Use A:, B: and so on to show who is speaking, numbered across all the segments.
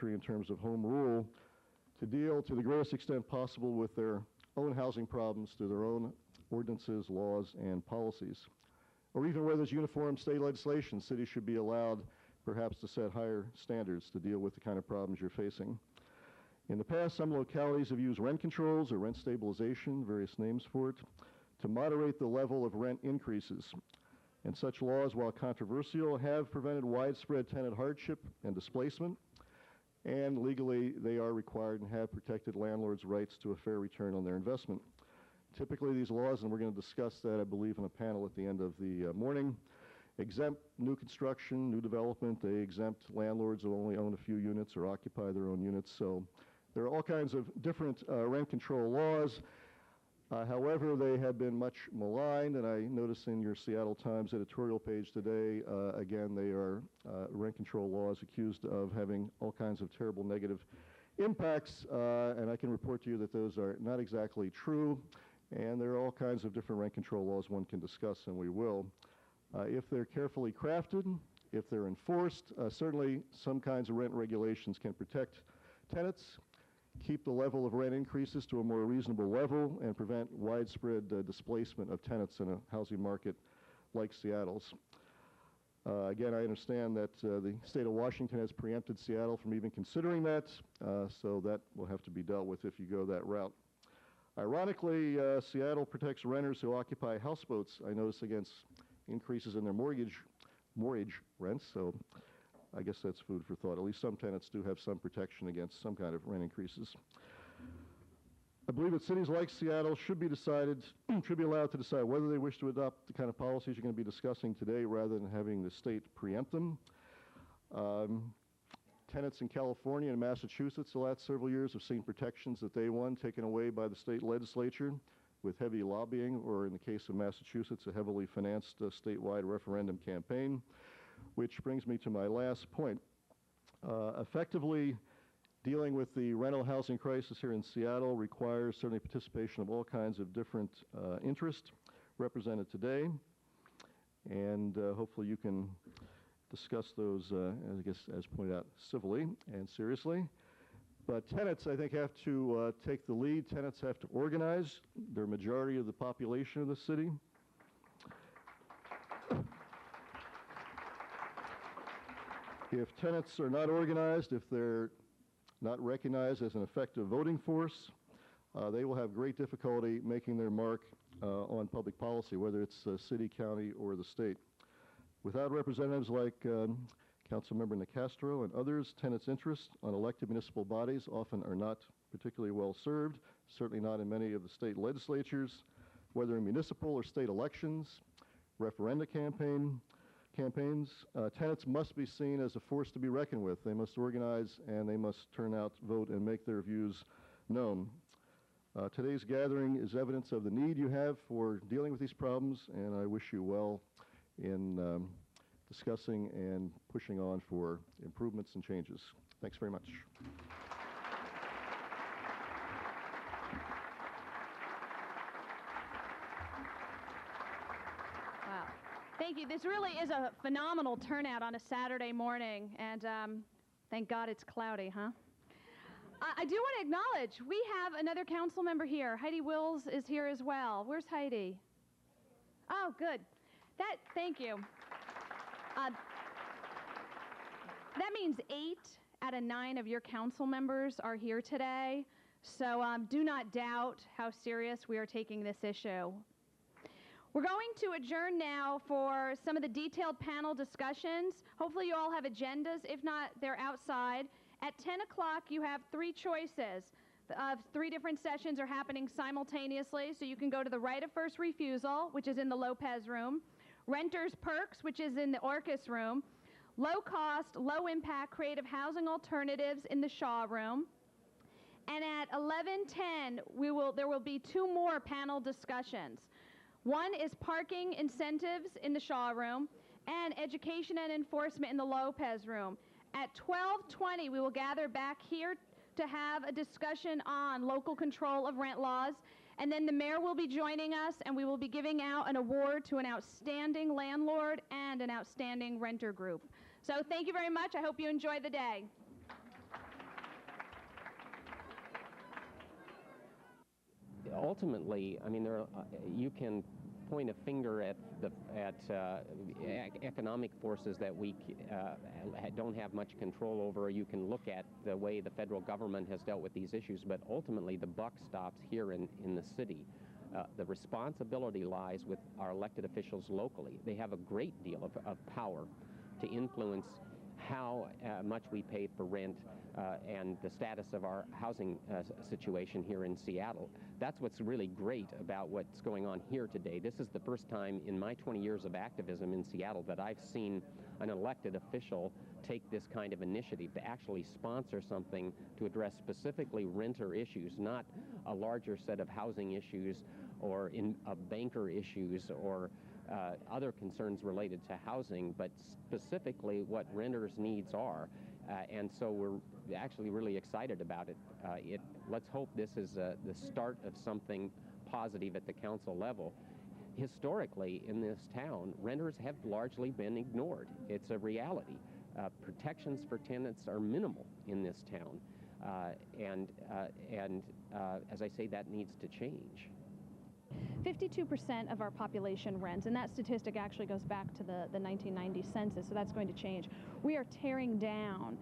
A: in terms of home rule to deal to the greatest extent possible with their own housing problems through their own ordinances, laws, and policies. Or even where there's uniform state legislation, cities should be allowed perhaps to set higher standards to deal with the kind of problems you're facing. In the past, some localities have used rent controls or rent stabilization, various names for it, to moderate the level of rent increases. And such laws, while controversial, have prevented widespread tenant hardship and displacement, and legally they are required and have protected landlords' rights to a fair return on their investment. Typically these laws, and we're going to discuss that, I believe, in a panel at the end of the morning, exempt new construction, new development. They exempt landlords who only own a few units or occupy their own units. So there are all kinds of different rent control laws. However, they have been much maligned, and I notice in your Seattle Times editorial page today, again, they are rent control laws accused of having all kinds of terrible negative impacts, and I can report to you that those are not exactly true, and there are all kinds of different rent control laws one can discuss, and we will. If they're carefully crafted, if they're enforced, certainly some kinds of rent regulations can protect tenants, keep the level of rent increases to a more reasonable level, and prevent widespread displacement of tenants in a housing market like Seattle's. Again, I understand that the state of Washington has preempted Seattle from even considering that, so that will have to be dealt with if you go that route. Ironically, Seattle protects renters who occupy houseboats, I notice, against increases in their mortgage rents, so I guess that's food for thought. At least some tenants do have some protection against some kind of rent increases. I believe that cities like Seattle should be allowed to decide whether they wish to adopt the kind of policies you're going to be discussing today rather than having the state preempt them. Tenants in California and Massachusetts the last several years have seen protections that they won taken away by the state legislature with heavy lobbying, or in the case of Massachusetts, a heavily financed statewide referendum campaign. Which brings me to my last point. Effectively, dealing with the rental housing crisis here in Seattle requires certainly participation of all kinds of different interests represented today, and hopefully you can discuss those, I guess, as pointed out, civilly and seriously. But tenants, I think, have to take the lead. Tenants have to organize. They're a majority of the population of the city. If tenants are not organized, if they're not recognized as an effective voting force, they will have great difficulty making their mark on public policy, whether it's city, county, or the state. Without representatives like Councilmember Nicastro and others, tenants' interests on elected municipal bodies often are not particularly well served, certainly not in many of the state legislatures, whether in municipal or state elections, referenda campaigns. Tenants must be seen as a force to be reckoned with. They must organize and they must turn out, vote, and make their views known. Today's gathering is evidence of the need you have for dealing with these problems, and I wish you well in discussing and pushing on for improvements and changes. Thanks very much.
B: Wow. Thank you. This really is a phenomenal turnout on a Saturday morning, and thank God it's cloudy, huh? I do want to acknowledge we have another council member here. Heidi Wills is here as well. Where's Heidi? Oh, good. Thank you. That means 8 out of 9 of your council members are here today, so do not doubt how serious we are taking this issue. We're going to adjourn now for some of the detailed panel discussions. Hopefully you all have agendas. If not, they're outside. At 10 o'clock, you have 3 choices. 3 different sessions are happening simultaneously, so you can go to the right of first refusal, which is in the Lopez room, Renters Perks, which is in the Orcas room, low cost, low impact creative housing alternatives in the Shaw room. And at 11:10, there will be 2 more panel discussions. One is parking incentives in the Shaw room and education and enforcement in the Lopez room. At 12:20, we will gather back here to have a discussion on local control of rent laws. And then the mayor will be joining us, and we will be giving out an award to an outstanding landlord and an outstanding renter group. So thank you very much. I hope you enjoy the day.
C: ultimately, I mean, you can point a finger at economic forces that we don't have much control over, or you can look at the way the federal government has dealt with these issues, but ultimately the buck stops here in the city. The responsibility lies with our elected officials locally. They have a great deal of power to influence how much we pay for rent and the status of our housing situation here in Seattle. That's what's really great about what's going on here today. This is the first time in my 20 years of activism in Seattle that I've seen an elected official take this kind of initiative to actually sponsor something to address specifically renter issues, not a larger set of housing issues or banker issues or other concerns related to housing, but specifically what renters' needs are. And so we're actually really excited about it. Let's hope this is the start of something positive at the council level. Historically, in this town, renters have largely been ignored. It's a reality. Protections for tenants are minimal in this town. As I say, that needs to change.
B: 52% of our population rents, and that statistic actually goes back to the 1990 census, so that's going to change. We are tearing down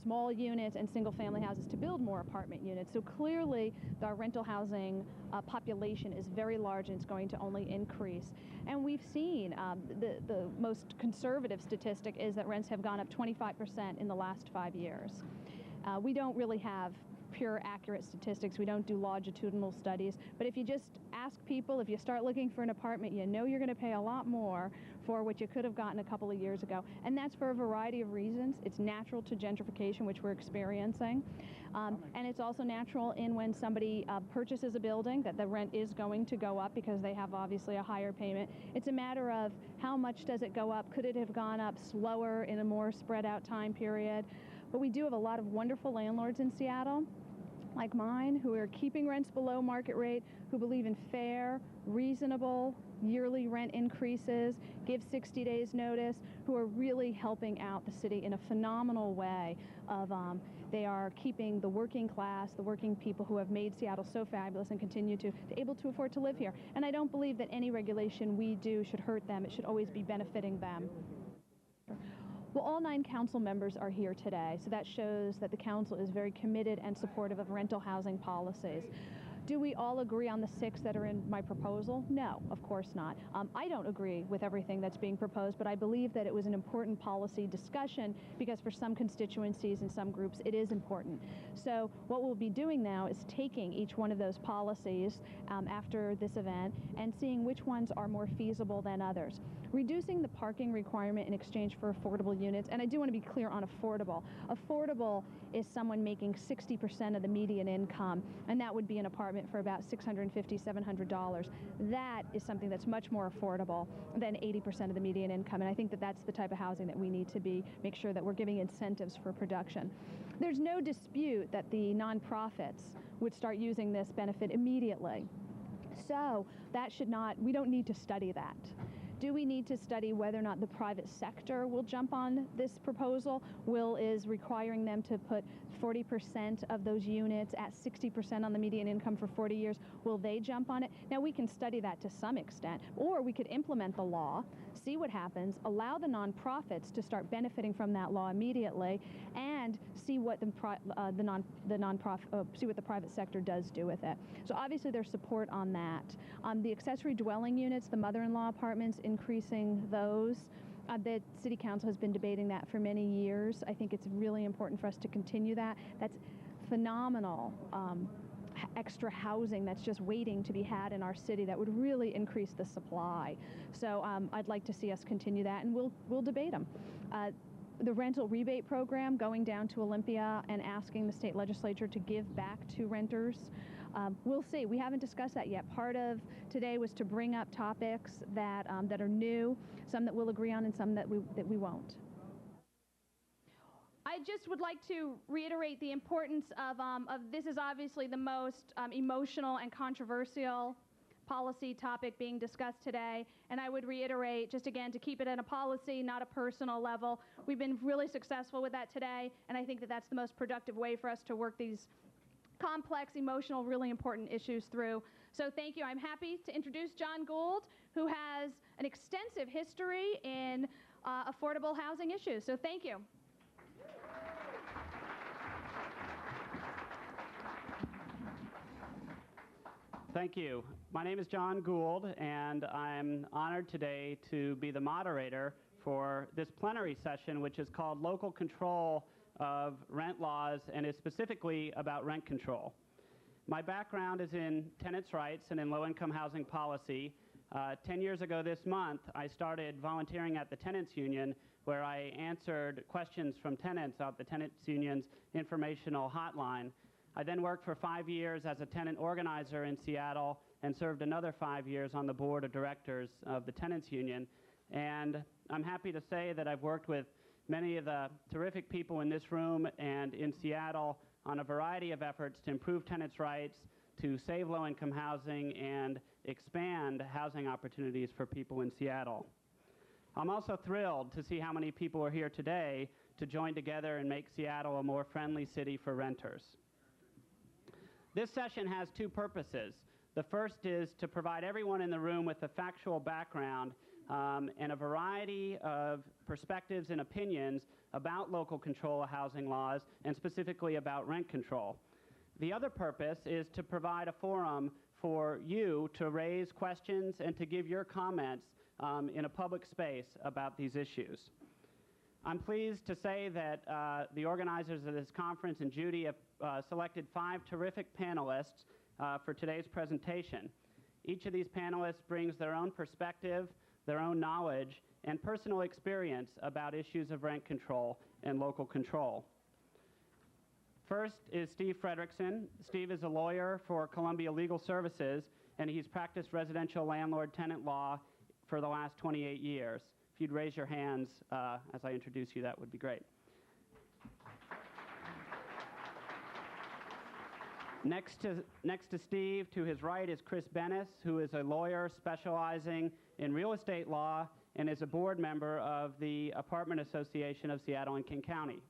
B: small units and single-family houses to build more apartment units. So clearly, our rental housing population is very large, and it's going to only increase. And we've seen the most conservative statistic is that rents have gone up 25% in the last 5 years. We don't really have pure accurate statistics. We don't do longitudinal studies, but if you just ask people, if you start looking for an apartment, you know you're going to pay a lot more for what you could have gotten a couple of years ago, and that's for a variety of reasons. It's natural to gentrification, which we're experiencing, and it's also natural in when somebody purchases a building that the rent is going to go up because they have obviously a higher payment. It's a matter of how much does it go up? Could it have gone up slower in a more spread out time period? But we do have a lot of wonderful landlords in Seattle, like mine, who are keeping rents below market rate, who believe in fair, reasonable yearly rent increases, give 60 days notice, who are really helping out the city in a phenomenal way. They are keeping the working class, the working people who have made Seattle so fabulous and continue to able to afford to live here. And I don't believe that any regulation we do should hurt them. It should always be benefiting them. Well, all 9 council members are here today, so that shows that the council is very committed and supportive of rental housing policies. Do we all agree on the 6 that are in my proposal? No, of course not. I don't agree with everything that's being proposed, but I believe that it was an important policy discussion because for some constituencies and some groups it is important. So what we'll be doing now is taking each one of those policies after this event and seeing which ones are more feasible than others. Reducing the parking requirement in exchange for affordable units, and I do want to be clear on affordable. Affordable is someone making 60% of the median income, and that would be an apartment for about $650, $700. That is something that's much more affordable than 80% of the median income, and I think that that's the type of housing that we need to make sure that we're giving incentives for production. There's no dispute that the nonprofits would start using this benefit immediately. So that we don't need to study that. Do we need to study whether or not the private sector will jump on this proposal? Will is requiring them to put 40% of those units at 60% on the median income for 40 years. Will they jump on it? Now, we can study that to some extent, or we could implement the law, see what happens, allow the nonprofits to start benefiting from that law immediately, and see what the private sector does do with it. So obviously there's support on that. The accessory dwelling units, the mother-in-law apartments, increasing those. The City Council has been debating that for many years. I think it's really important for us to continue that. That's phenomenal extra housing that's just waiting to be had in our city that would really increase the supply. So I'd like to see us continue that, and we'll debate them. The rental rebate program, going down to Olympia and asking the state legislature to give back to renters. We'll see. We haven't discussed that yet. Part of today was to bring up topics that are new, some that we'll agree on and some that we won't. I just would like to reiterate the importance of this is obviously the most emotional and controversial policy topic being discussed today, and I would reiterate, just again, to keep it in a policy, not a personal level. We've been really successful with that today, and I think that that's the most productive way for us to work these complex, emotional, really important issues through. So thank you. I'm happy to introduce John Gould, who has an extensive history in affordable housing issues. So thank you.
D: Thank you. My name is John Gould, and I'm honored today to be the moderator for this plenary session, which is called Local Control of Rent Laws and is specifically about rent control. My background is in tenants' rights and in low-income housing policy. 10 years ago this month, I started volunteering at the Tenants Union, where I answered questions from tenants at the Tenants Union's informational hotline. I then worked for 5 years as a tenant organizer in Seattle and served another 5 years on the board of directors of the Tenants Union. And I'm happy to say that I've worked with many of the terrific people in this room and in Seattle on a variety of efforts to improve tenants' rights, to save low-income housing, and expand housing opportunities for people in Seattle. I'm also thrilled to see how many people are here today to join together and make Seattle a more friendly city for renters. This session has two purposes. The first is to provide everyone in the room with a factual background and a variety of perspectives and opinions about local control of housing laws and specifically about rent control. The other purpose is to provide a forum for you to raise questions and to give your comments in a public space about these issues. I'm pleased to say that the organizers of this conference and Judy have selected 5 terrific panelists for today's presentation. Each of these panelists brings their own perspective, their own knowledge, and personal experience about issues of rent control and local control. First is Steve Frederickson. Steve is a lawyer for Columbia Legal Services, and he's practiced residential landlord-tenant law for the last 28 years. If you'd raise your hands as I introduce you, that would be great. Next to Steve, to his right, is Chris Bennis, who is a lawyer specializing in real estate law and is a board member of the Apartment Association of Seattle and King County.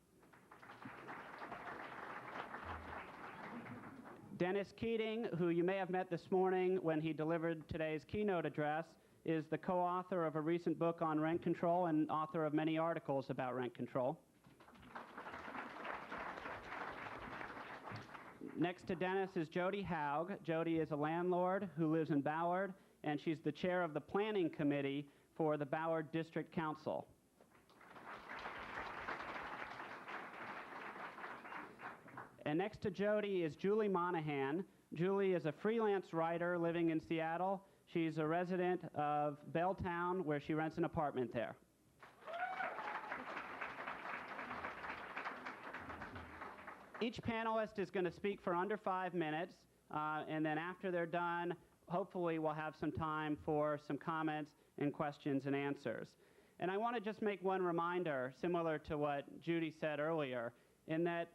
D: Dennis Keating, who you may have met this morning when he delivered today's keynote address, is the co-author of a recent book on rent control and author of many articles about rent control. Next to Dennis is Jody Haug. Jody is a landlord who lives in Ballard, and she's the chair of the planning committee for the Ballard District Council. And next to Jody is Julie Monahan. Julie is a freelance writer living in Seattle. She's a resident of Belltown, where she rents an apartment there. Each panelist is going to speak for under 5 minutes, and then after they're done, hopefully we'll have some time for some comments and questions and answers. And I want to just make one reminder, similar to what Judy said earlier, in that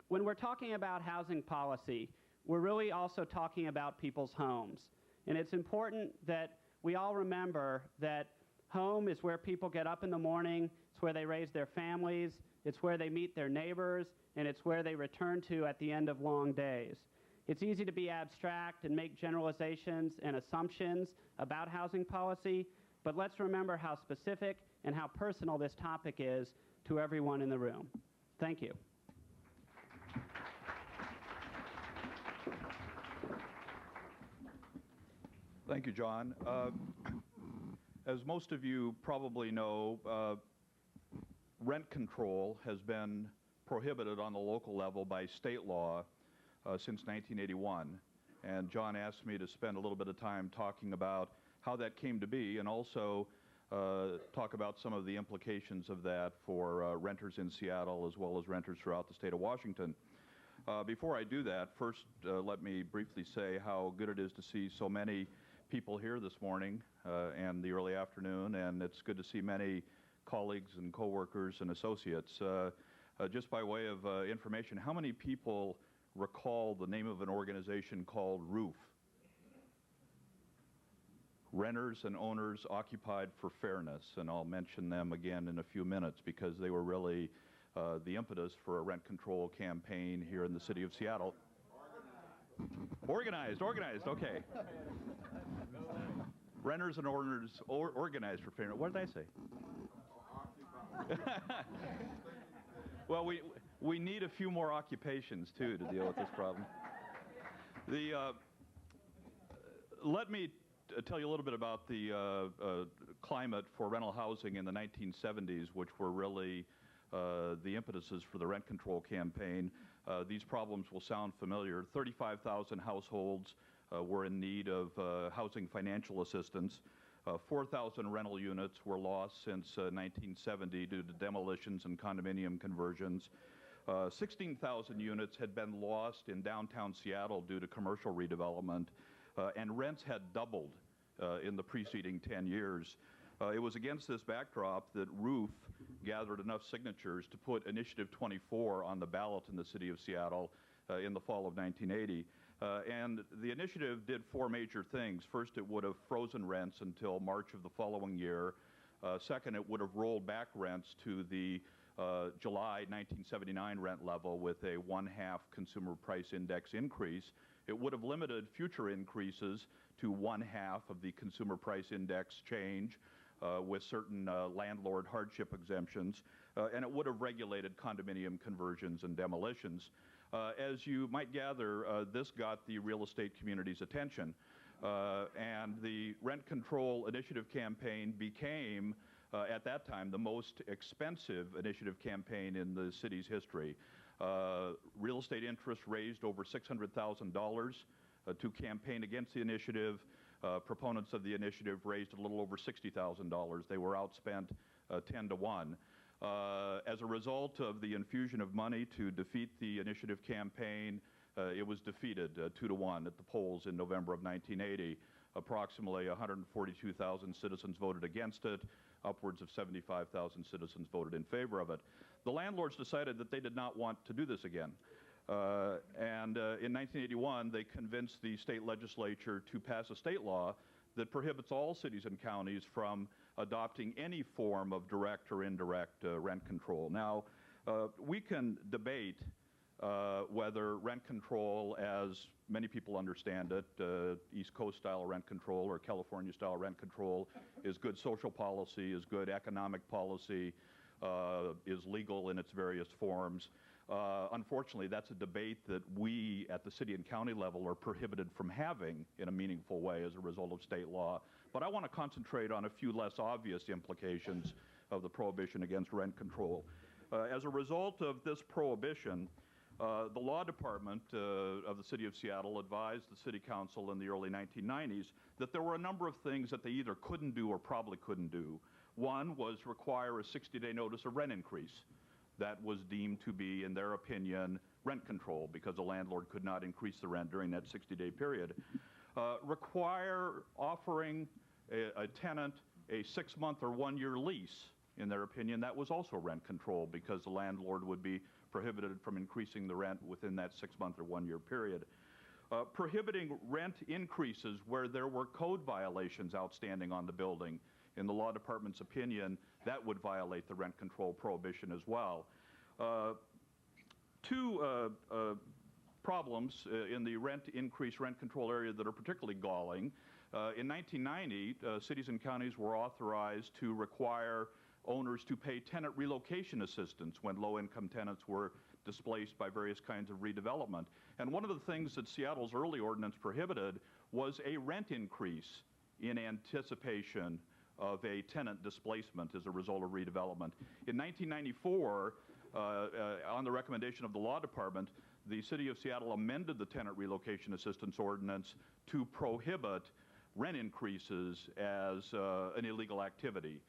D: when we're talking about housing policy, we're really also talking about people's homes. And it's important that we all remember that home is where people get up in the morning, it's where they raise their families, it's where they meet their neighbors, and it's where they return to at the end of long days. It's easy to be abstract and make generalizations and assumptions about housing policy, but let's remember how specific and how personal this topic is to everyone in the room. Thank you.
E: Thank you, John. As most of you probably know, rent control has been prohibited on the local level by state law since 1981. And John asked me to spend a little bit of time talking about how that came to be and also talk about some of the implications of that for renters in Seattle as well as renters throughout the state of Washington. Before I do that, first let me briefly say how good it is to see so many people here this morning and the early afternoon, and it's good to see many colleagues and coworkers and associates. Just by way of information, how many people recall the name of an organization called ROOF? Renters and Owners Occupied for Fairness, and I'll mention them again in a few minutes because they were really the impetus for a rent control campaign here in the city of Seattle. Organized, okay. Renters and owners organized for fair. What did I say? Well, we need a few more occupations, too, to deal with this problem. Let me tell you a little bit about the climate for rental housing in the 1970s, which were really the impetuses for the rent control campaign. These problems will sound familiar. 35,000 households were in need of housing financial assistance. 4,000 rental units were lost since 1970 due to demolitions and condominium conversions. 16,000 units had been lost in downtown Seattle due to commercial redevelopment, and rents had doubled in the preceding 10 years. It was against this backdrop that ROOF gathered enough signatures to put Initiative 24 on the ballot in the city of Seattle in the fall of 1980. And the initiative did four major things. First, it would have frozen rents until March of the following year. Second, it would have rolled back rents to the July 1979 rent level with a 1/2 consumer price index increase. It would have limited future increases to 1/2 of the consumer price index change with certain landlord hardship exemptions, and it would have regulated condominium conversions and demolitions. As you might gather, this got the real estate community's attention, and the rent control initiative campaign became, at that time, the most expensive initiative campaign in the city's history. Real estate interests raised over $600,000 to campaign against the initiative. Proponents of the initiative raised a little over $60,000. They were outspent 10 to 1. As a result of the infusion of money to defeat the initiative campaign, it was defeated 2 to 1 at the polls in November of 1980. Approximately 142,000 citizens voted against it. Upwards of 75,000 citizens voted in favor of it. The landlords decided that they did not want to do this again. In 1981, they convinced the state legislature to pass a state law that prohibits all cities and counties from adopting any form of direct or indirect rent control. Now, we can debate whether rent control, as many people understand it, East Coast style rent control or California style rent control, is good social policy, is good economic policy, is legal in its various forms. Unfortunately, that's a debate that we at the city and county level are prohibited from having in a meaningful way as a result of state law. But I want to concentrate on a few less obvious implications of the prohibition against rent control. As a result of this prohibition, the law department of the city of Seattle advised the city council in the early 1990s that there were a number of things that they either couldn't do or probably couldn't do. One was require a 60-day notice of rent increase. That was deemed to be, in their opinion, rent control because the landlord could not increase the rent during that 60-day period. Require offering a tenant a 6-month or 1-year lease. In their opinion, that was also rent control because the landlord would be prohibited from increasing the rent within that 6-month or 1-year period. Prohibiting rent increases where there were code violations outstanding on the building. In the law department's opinion, that would violate the rent control prohibition as well. Two problems in the rent control area that are particularly galling. In 1990, cities and counties were authorized to require owners to pay tenant relocation assistance when low-income tenants were displaced by various kinds of redevelopment. And one of the things that Seattle's early ordinance prohibited was a rent increase in anticipation of a tenant displacement as a result of redevelopment. In 1994, on the recommendation of the law department, the city of Seattle amended the tenant relocation assistance ordinance to prohibit rent increases as an illegal activity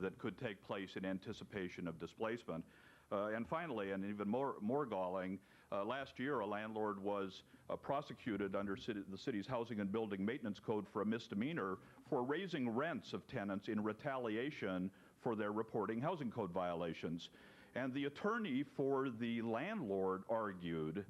E: that could take place in anticipation of displacement. And finally, and even more galling, last year a landlord was prosecuted under the city's Housing and Building Maintenance Code for a misdemeanor for raising rents of tenants in retaliation for their reporting housing code violations. And the attorney for the landlord argued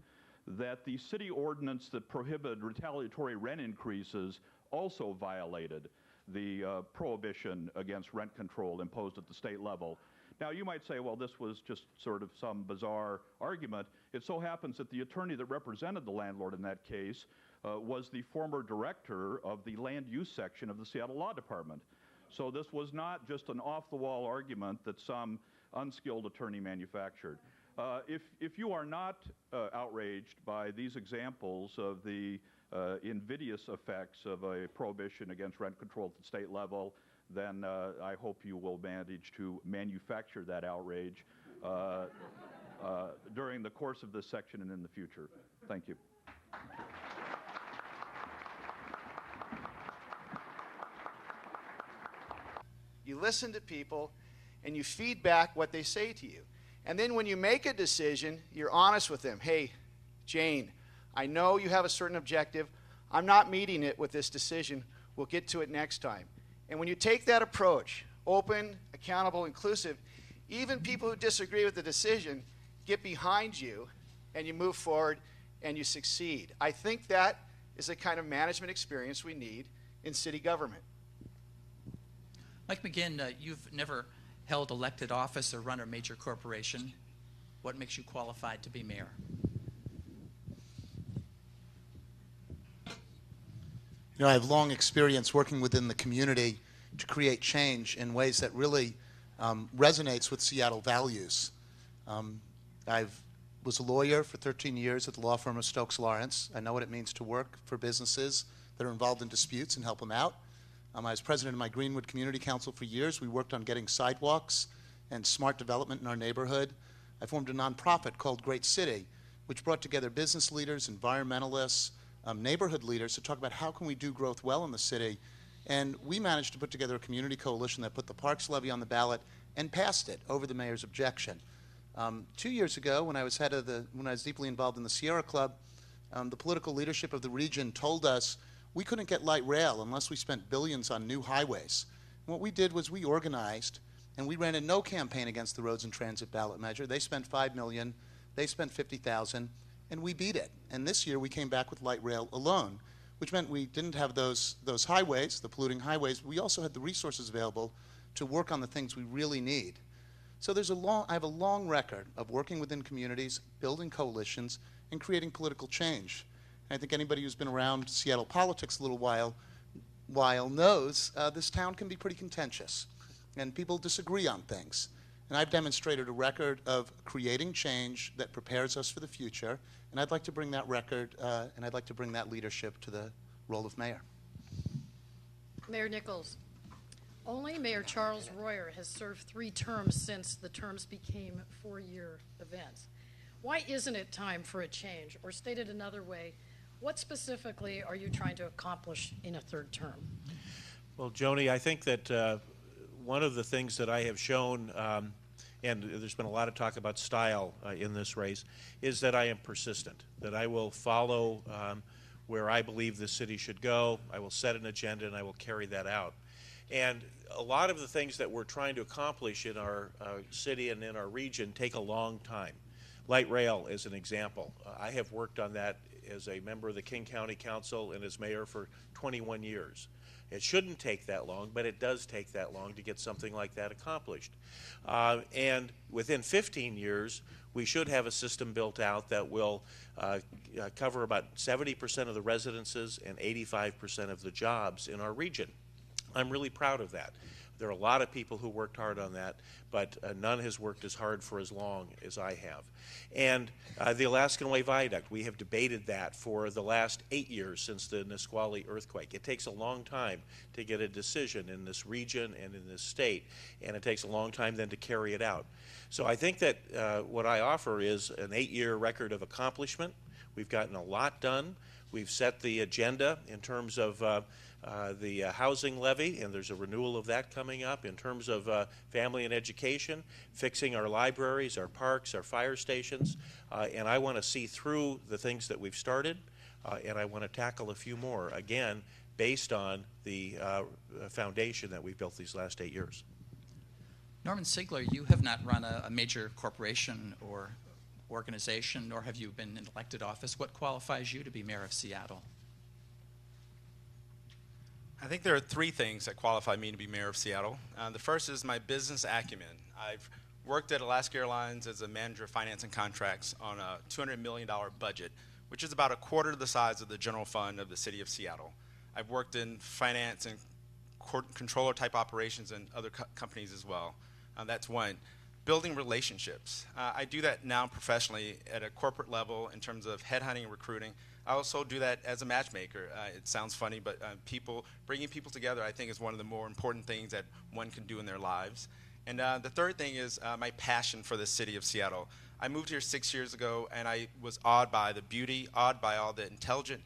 E: that the city ordinance that prohibited retaliatory rent increases also violated the prohibition against rent control imposed at the state level. Now, you might say, well, this was just sort of some bizarre argument. It so happens that the attorney that represented the landlord in that case was the former director of the land use section of the Seattle Law Department. So this was not just an off-the-wall argument that some unskilled attorney manufactured. If you are not outraged by these examples of the invidious effects of a prohibition against rent control at the state level, then I hope you will manage to manufacture that outrage during the course of this section and in the future. Thank you.
F: You listen to people and you feed back what they say to you. And then when you make a decision, you're honest with them. Hey, Jane, I know you have a certain objective. I'm not meeting it with this decision. We'll get to it next time. And when you take that approach, open, accountable, inclusive, even people who disagree with the decision get behind you and you move forward and you succeed. I think that is the kind of management experience we need in city government.
G: Mike McGinn, you've never held elected office or run a major corporation. What makes you qualified to be mayor?
H: You know, I have long experience working within the community to create change in ways that really resonates with Seattle values. I was a lawyer for 13 years at the law firm of Stokes Lawrence. I know what it means to work for businesses that are involved in disputes and help them out. I was president of my Greenwood Community Council for years. We worked on getting sidewalks and smart development in our neighborhood. I formed a nonprofit called Great City, which brought together business leaders, environmentalists, neighborhood leaders to talk about how can we do growth well in the city. And we managed to put together a community coalition that put the Parks Levy on the ballot and passed it over the mayor's objection. 2 years ago, when I was deeply involved in the Sierra Club, the political leadership of the region told us we couldn't get light rail unless we spent billions on new highways. And what we did was we organized, and we ran a no campaign against the roads and transit ballot measure. They spent $5 million, they spent $50,000, and we beat it. And this year we came back with light rail alone, which meant we didn't have those highways, the polluting highways, but we also had the resources available to work on the things we really need. So I have a long record of working within communities, building coalitions, and creating political change. I think anybody who's been around Seattle politics a little while knows this town can be pretty contentious, and people disagree on things. And I've demonstrated a record of creating change that prepares us for the future, and I'd like to bring that record and I'd like to bring that leadership to the role of mayor.
I: Mayor Nichols, only Mayor Charles Royer has served 3 terms since the terms became 4-year events. Why isn't it time for a change? Or stated another way, what specifically are you trying to accomplish in a 3rd term?
J: Well, Joni, I think that one of the things that I have shown, and there's been a lot of talk about style in this race, is that I am persistent, that I will follow where I believe the city should go. I will set an agenda and I will carry that out. And a lot of the things that we're trying to accomplish in our city and in our region take a long time. Light rail is an example. I have worked on that as a member of the King County Council and as mayor for 21 years. It shouldn't take that long, but it does take that long to get something like that accomplished. And within 15 years, we should have a system built out that will cover about 70% of the residences and 85% of the jobs in our region. I'm really proud of that. There are a lot of people who worked hard on that, but none has worked as hard for as long as I have. And the Alaskan Way Viaduct, we have debated that for the last 8 years since the Nisqually earthquake. It takes a long time to get a decision in this region and in this state, and it takes a long time then to carry it out. So I think that what I offer is an 8-year record of accomplishment. We've gotten a lot done. We've set the agenda in terms of the housing levy, and there's a renewal of that coming up. In terms of family and education, fixing our libraries, our parks, our fire stations, and I want to see through the things that we've started, and I want to tackle a few more, again, based on the foundation that we've built these last 8 years.
G: Norman Sigler, you have not run a major corporation or organization, nor have you been in elected office. What qualifies you to be mayor of Seattle?
K: I think there are 3 things that qualify me to be mayor of Seattle. The first is my business acumen. I've worked at Alaska Airlines as a manager of finance and contracts on a $200 million budget, which is about a quarter of the size of the general fund of the city of Seattle. I've worked in finance and controller type operations in other companies as well. That's one. Building relationships. I do that now professionally at a corporate level in terms of headhunting and recruiting. I also do that as a matchmaker. It sounds funny, but bringing people together, I think, is one of the more important things that one can do in their lives. And the third thing is my passion for the city of Seattle. I moved here 6 years ago, and I was awed by the beauty, awed by all the intelligent,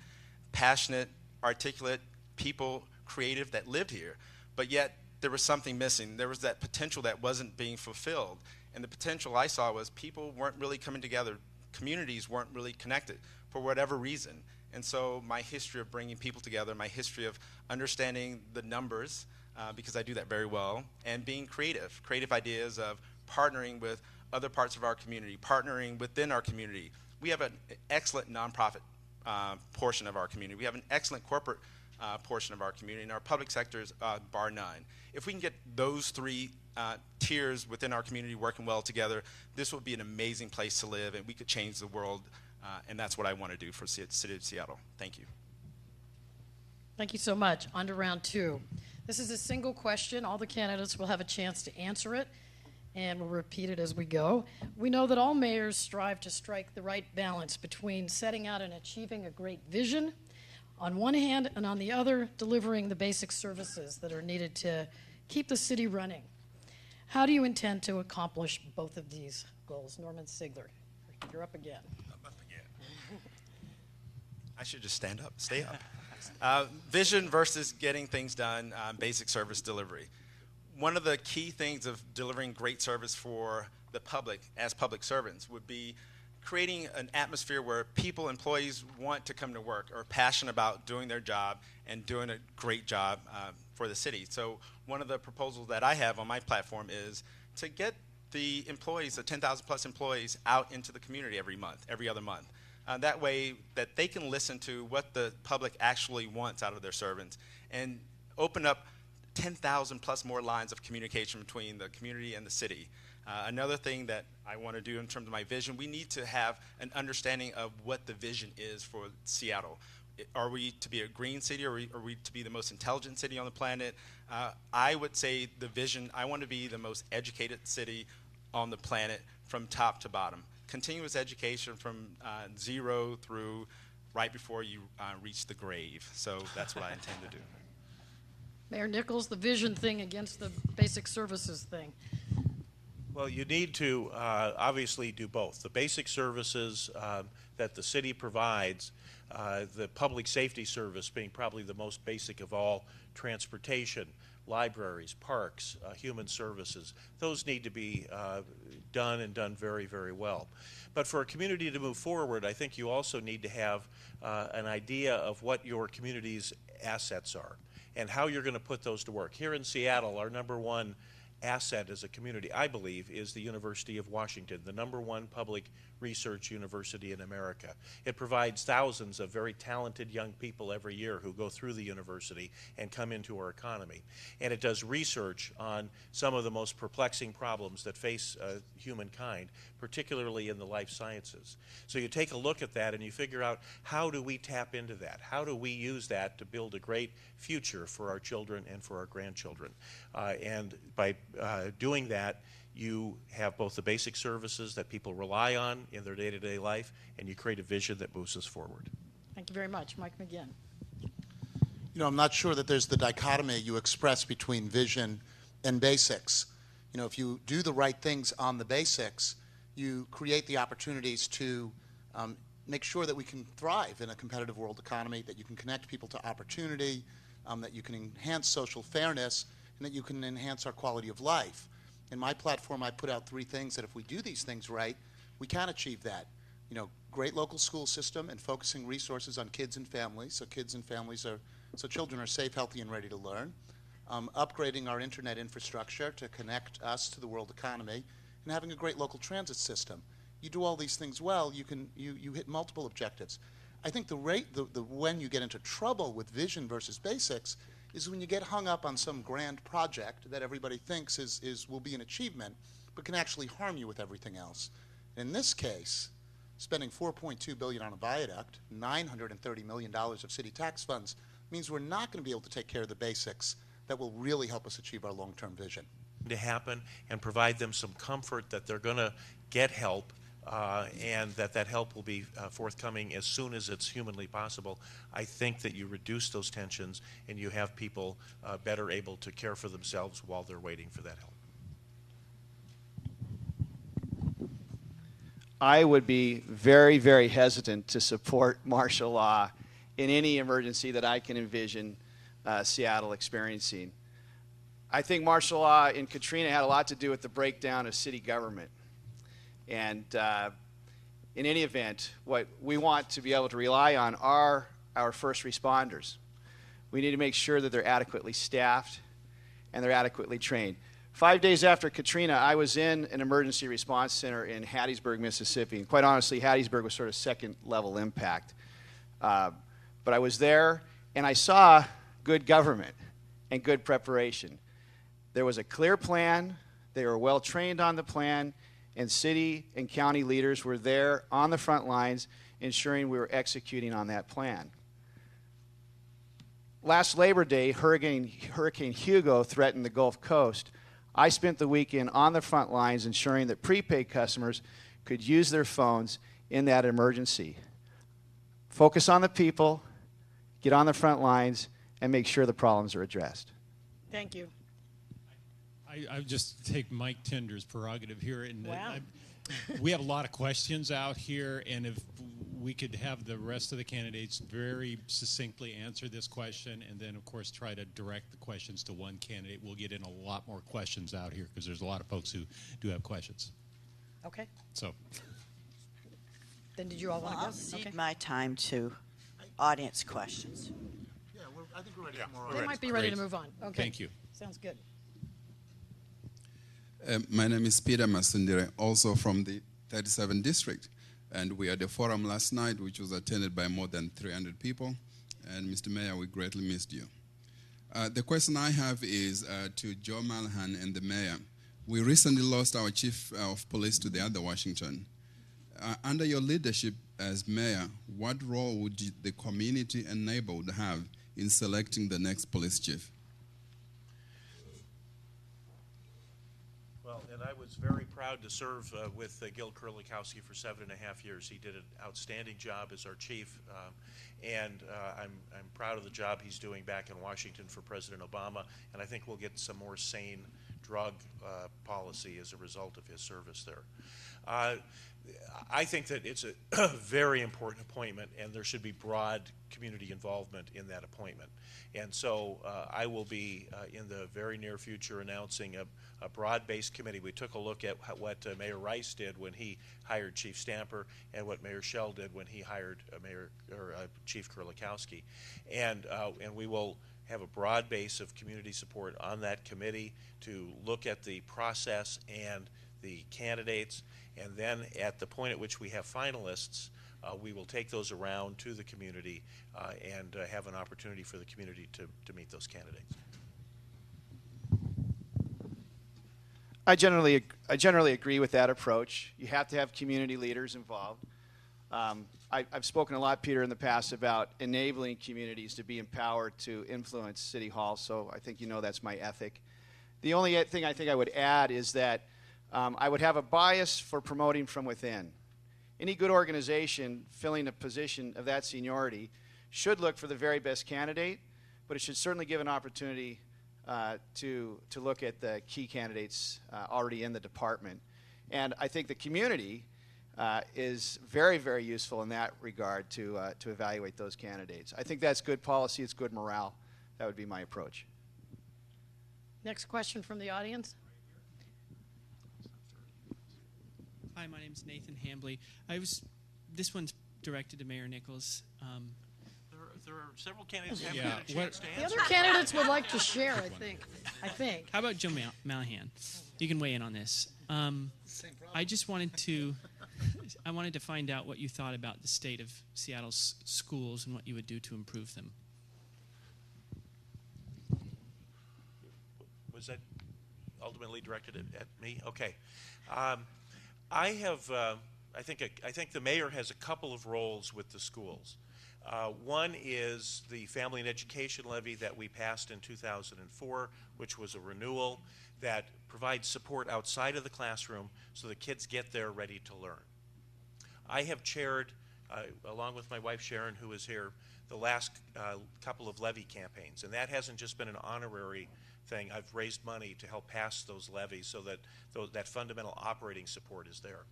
K: passionate, articulate people, creative, that lived here. But yet, there was something missing. There was that potential that wasn't being fulfilled. And the potential I saw was people weren't really coming together. Communities weren't really connected for whatever reason. And so my history of bringing people together, my history of understanding the numbers, because I do that very well, and being creative ideas of partnering with other parts of our community, partnering within our community. We have an excellent nonprofit portion of our community. We have an excellent corporate portion of our community, and our public sector is bar none. If we can get those three tiers within our community working well together, this would be an amazing place to live, and we could change the world, and that's what I want to do for the city of Seattle. Thank you.
I: Thank you so much. On to round two. This is a single question. All the candidates will have a chance to answer it, and we'll repeat it as we go. We know that all mayors strive to strike the right balance between setting out and achieving a great vision on one hand, and on the other, delivering the basic services that are needed to keep the city running. How do you intend to accomplish both of these goals? Norman Sigler, you're up again.
K: I'm up again. I should just stand up, stay up. Vision versus getting things done, basic service delivery. One of the key things of delivering great service for the public as public servants would be creating an atmosphere where people, employees, want to come to work, are passionate about doing their job and doing a great job for the city. So one of the proposals that I have on my platform is to get the employees, the 10,000 plus employees, out into the community every other month. That way that they can listen to what the public actually wants out of their servants and open up 10,000 plus more lines of communication between the community and the city. Another thing that I want to do in terms of my vision, we need to have an understanding of what the vision is for Seattle. Are we to be a green city, or are we to be the most intelligent city on the planet? I would say the vision, I want to be the most educated city on the planet from top to bottom. Continuous education from zero through right before you reach the grave. So that's what I intend to do.
I: Mayor Nichols, the vision thing against the basic services thing.
J: Well, you need to obviously do both. The basic services that the city provides, the public safety service being probably the most basic of all, transportation, libraries, parks, human services, those need to be done and done very, very well. But for a community to move forward, I think you also need to have an idea of what your community's assets are and how you're going to put those to work. Here in Seattle, our number one asset as a community, I believe, is the University of Washington, the number one public research university in America. It provides thousands of very talented young people every year who go through the university and come into our economy. And it does research on some of the most perplexing problems that face humankind, particularly in the life sciences. So you take a look at that and you figure out, how do we tap into that? How do we use that to build a great future for our children and for our grandchildren? And by doing that, you have both the basic services that people rely on in their day-to-day life, and you create a vision that moves us forward.
I: Thank you very much. Mike McGinn.
H: You know, I'm not sure that there's the dichotomy you express between vision and basics. You know, if you do the right things on the basics, you create the opportunities to make sure that we can thrive in a competitive world economy, that you can connect people to opportunity, that you can enhance social fairness, and that you can enhance our quality of life. In my platform, I put out 3 things that if we do these things right, we can achieve that. You know, great local school system and focusing resources on kids and families, so children are safe, healthy, and ready to learn. Upgrading our internet infrastructure to connect us to the world economy, and having a great local transit system. You do all these things well, you hit multiple objectives. I think when you get into trouble with vision versus basics is when you get hung up on some grand project that everybody thinks will be an achievement, but can actually harm you with everything else. In this case, spending $4.2 billion on a viaduct, $930 million of city tax funds, means we're not going to be able to take care of the basics that will really help us achieve our long-term vision.
J: To happen and provide them some comfort that they're going to get help and that help will be forthcoming as soon as it's humanly possible. I think that you reduce those tensions and you have people better able to care for themselves while they're waiting for that help.
F: I would be very, very hesitant to support martial law in any emergency that I can envision Seattle experiencing. I think martial law in Katrina had a lot to do with the breakdown of city government. And in any event, what we want to be able to rely on are our first responders. We need to make sure that they're adequately staffed and they're adequately trained. 5 days after Katrina, I was in an emergency response center in Hattiesburg, Mississippi. And quite honestly, Hattiesburg was sort of second-level impact. But I was there, and I saw good government and good preparation. There was a clear plan. They were well trained on the plan, and city and county leaders were there on the front lines ensuring we were executing on that plan. Last Labor Day, Hurricane Hugo threatened the Gulf Coast. I spent the weekend on the front lines ensuring that prepaid customers could use their phones in that emergency. Focus on the people, get on the front lines, and make sure the problems are addressed.
I: Thank you.
L: I just take Mike Tinder's prerogative here. And
I: wow.
L: We have a lot of questions out here, and if we could have the rest of the candidates very succinctly answer this question, and then, of course, try to direct the questions to one candidate, we'll get in a lot more questions out here because there's a lot of folks who do have questions.
I: Okay.
L: So.
I: Then did you all want to go?
M: I'll cede my time to audience questions.
H: Yeah, I think we're ready for more.
I: They might be ready to move on. Okay.
L: Thank you.
I: Sounds good.
N: My name is Peter Masundire, also from the 37th District. And we had a forum last night, which was attended by more than 300 people. And Mr. Mayor, we greatly missed you. The question I have is to Joe Malhan and the mayor. We recently lost our chief of police to the other Washington. Under your leadership as mayor, what role would the community and neighborhood have in selecting the next police chief?
J: Well, and I was very proud to serve with Gil Kurlikowski for 7.5 years. He did an outstanding job as our chief, and I'm proud of the job he's doing back in Washington for President Obama, and I think we'll get some more sane drug policy as a result of his service there. I think that it's a very important appointment, and there should be broad community involvement in that appointment. And so I will be, in the very near future, announcing a broad-based committee. We took a look at what Mayor Rice did when he hired Chief Stamper and what Mayor Schell did when he hired Chief Kurlikowski. And we will have a broad base of community support on that committee to look at the process and the candidates. And then at the point at which we have finalists, we will take those around to the community and have an opportunity for the community to meet those candidates.
F: I generally agree with that approach. You have to have community leaders involved. I've spoken a lot, Peter, in the past about enabling communities to be empowered to influence City Hall, so I think you know that's my ethic. The only thing I think I would add is that I would have a bias for promoting from within. Any good organization filling a position of that seniority should look for the very best candidate, but it should certainly give an opportunity to look at the key candidates already in the department. And I think the community is very, very useful in that regard to evaluate those candidates. I think that's good policy. It's good morale. That would be my approach.
I: Next question from the audience.
O: Hi, my name is Nathan Hambley. This one's directed to Mayor Nichols.
J: There are several candidates who
L: Yeah.
J: haven't had a chance to
I: The
J: answer.
I: other candidates would like to share, I think.
O: How about Joe Malahan? You can weigh in on this. I just wanted to find out what you thought about the state of Seattle's schools and what you would do to improve them.
J: Was that ultimately directed at me? Okay. I have, I think the mayor has a couple of roles with the schools. One is the family and education levy that we passed in 2004, which was a renewal that provides support outside of the classroom so the kids get there ready to learn. I have chaired, along with my wife Sharon, who is here, the last couple of levy campaigns, and that hasn't just been an honorary thing. I've raised money to help pass those levies so that that fundamental operating support is there.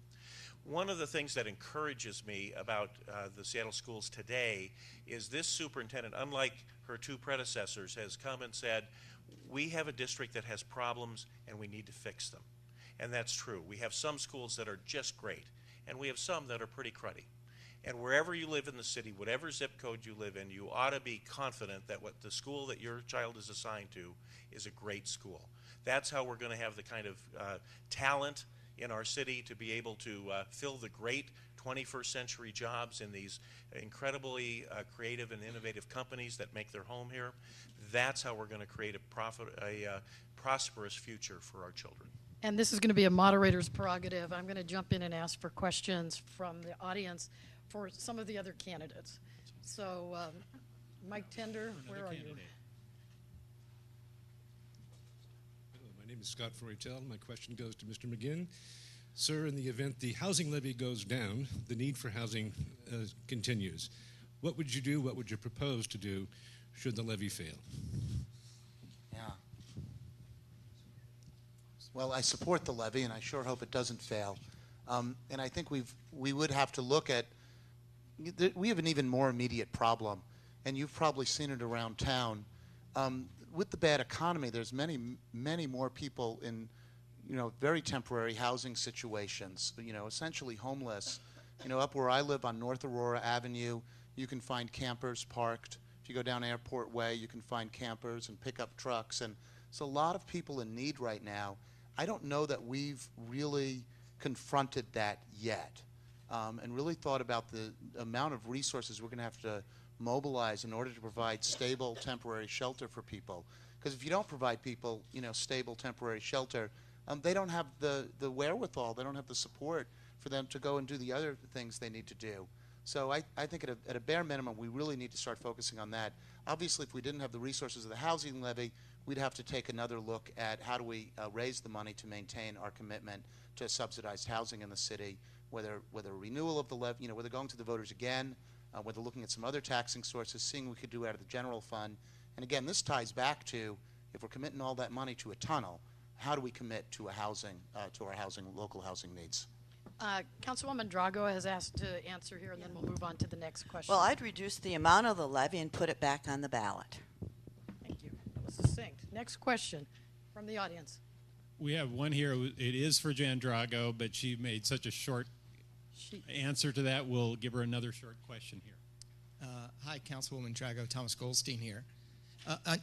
J: One of the things that encourages me about the Seattle schools today is this superintendent, unlike her two predecessors, has come and said, we have a district that has problems and we need to fix them. And that's true. We have some schools that are just great, and we have some that are pretty cruddy. And wherever you live in the city, whatever zip code you live in, you ought to be confident that what the school that your child is assigned to is a great school. That's how we're going to have the kind of talent in our city to be able to fill the great 21st century jobs in these incredibly creative and innovative companies that make their home here. That's how we're going to create a prosperous future for our children.
I: And this is going to be a moderator's prerogative. I'm going to jump in and ask for questions from the audience for some of the other candidates. So, Mike Tender, where are you?
P: Hello, my name is Scott Froitel. My question goes to Mr. McGinn. Sir, in the event the housing levy goes down, the need for housing continues. What would you do, what would you propose to do should the levy fail?
H: Yeah. Well, I support the levy, and I sure hope it doesn't fail. And I think we would have to look at, we have an even more immediate problem, and you've probably seen it around town. With the bad economy, there's many more people in, very temporary housing situations, essentially homeless. Up where I live on North Aurora Avenue, you can find campers parked. If you go down Airport Way, you can find campers and pickup trucks. And it's a lot of people in need right now. I don't know that we've really confronted that yet and really thought about the amount of resources we're going to have to mobilize in order to provide stable temporary shelter for people. Because if you don't provide people, stable temporary shelter, they don't have the wherewithal, they don't have the support for them to go and do the other things they need to do. So I think at a bare minimum, we really need to start focusing on that. Obviously, if we didn't have the resources of the housing levy, we'd have to take another look at how do we raise the money to maintain our commitment to subsidized housing in the city, whether renewal of the levy, whether going to the voters again, whether looking at some other taxing sources, seeing what we could do out of the general fund. And again, this ties back to, if we're committing all that money to a tunnel, how do we commit to our local housing needs?
I: Councilwoman Drago has asked to answer here, and then we'll move on to the next question.
M: Well, I'd reduce the amount of the levy and put it back on the ballot.
I: Thank you. That was succinct. Next question from the audience.
L: We have one here. It is for Jan Drago, but she made such a short answer to that. We'll give her another short question here.
Q: Hi, Councilwoman Drago. Thomas Goldstein here.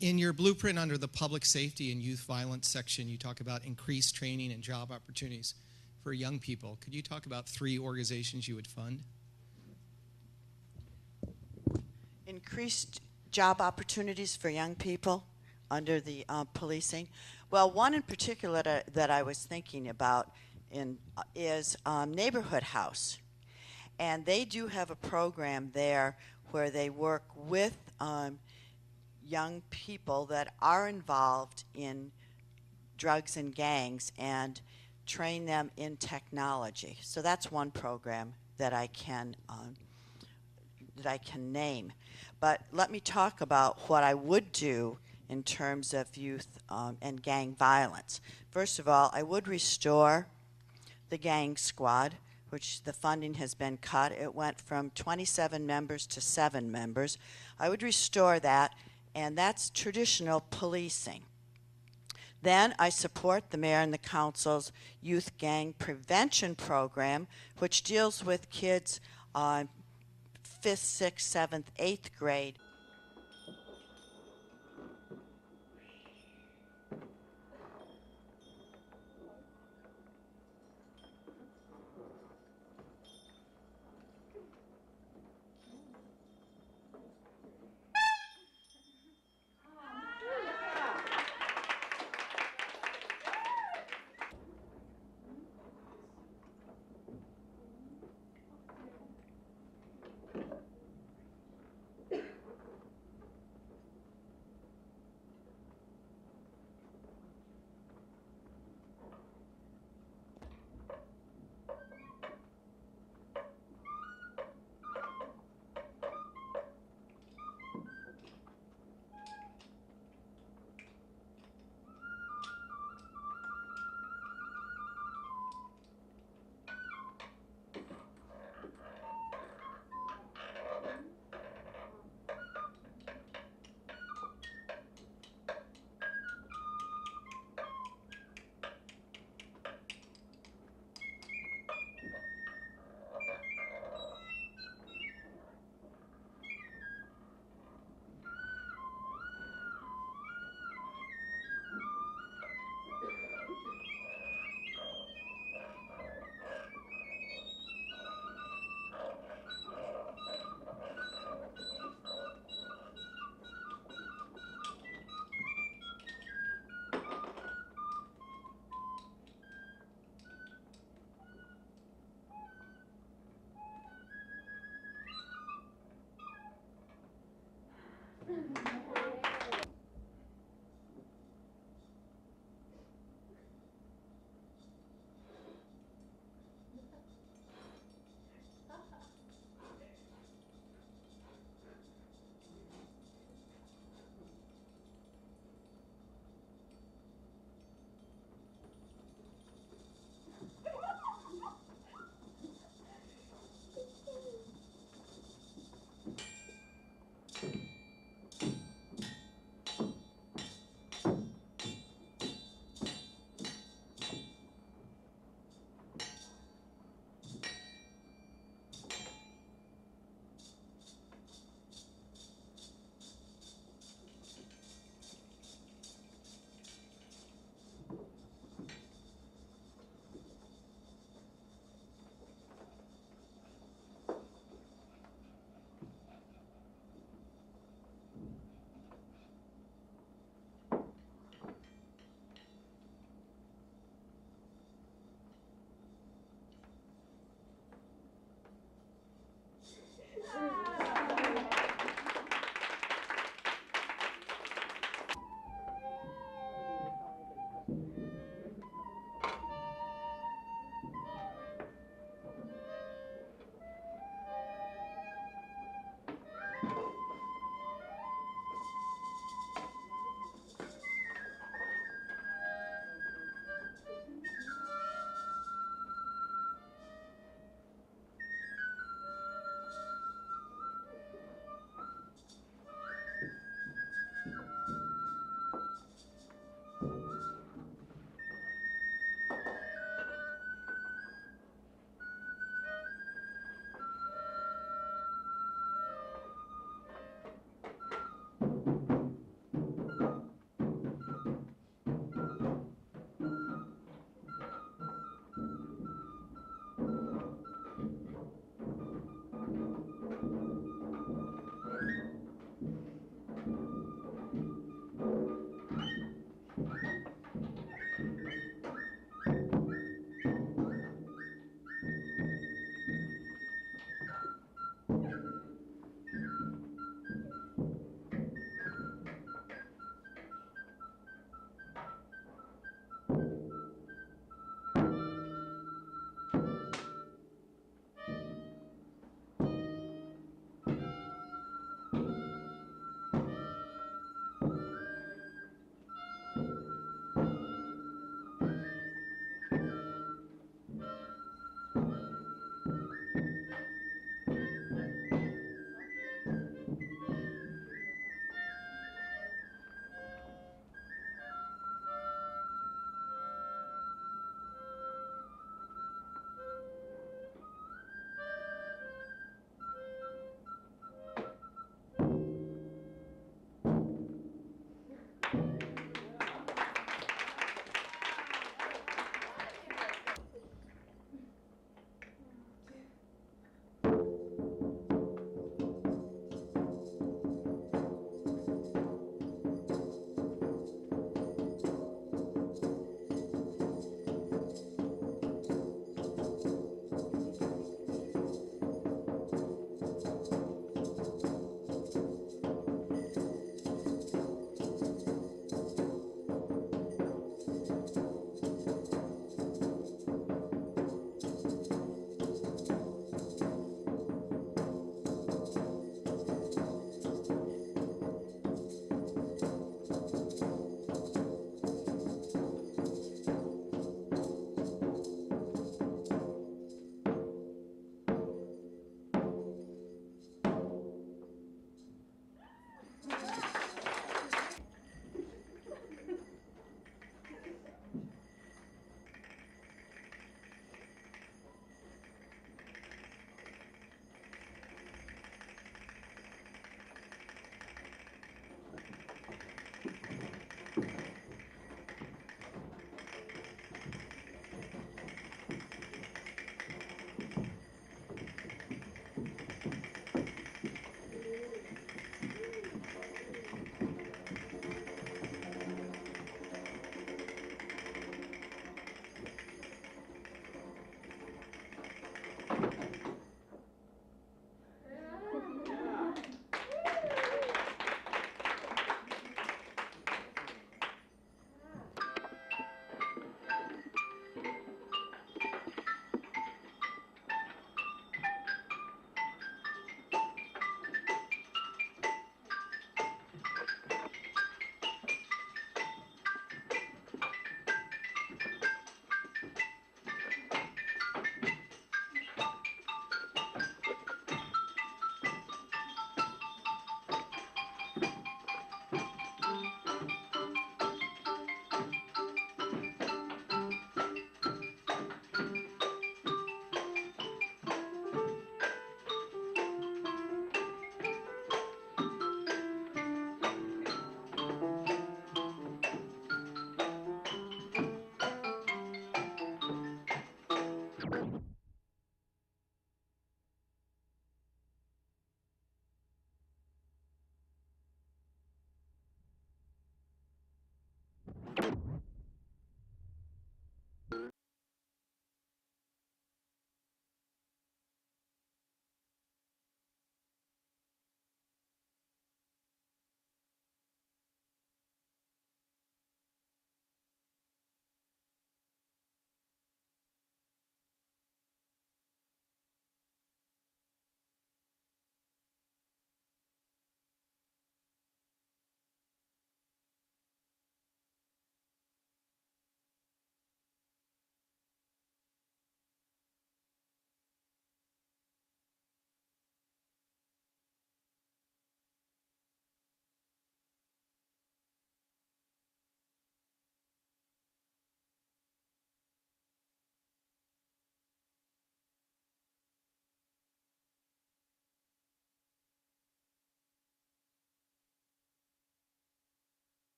Q: In your blueprint under the public safety and youth violence section, you talk about increased training and job opportunities for young people. Could you talk about 3 organizations you would fund?
M: Increased job opportunities for young people under the policing. Well, one in particular that I was thinking about is Neighborhood House. And they do have a program there where they work with young people that are involved in drugs and gangs and train them in technology. So that's one program that I can name. But let me talk about what I would do in terms of youth and gang violence. First of all, I would restore the gang squad, which the funding has been cut. It went from 27 members to 7 members. I would restore that, and that's traditional policing. Then I support the mayor and the council's youth gang prevention program, which deals with kids on 5th, 6th, 7th, 8th grade.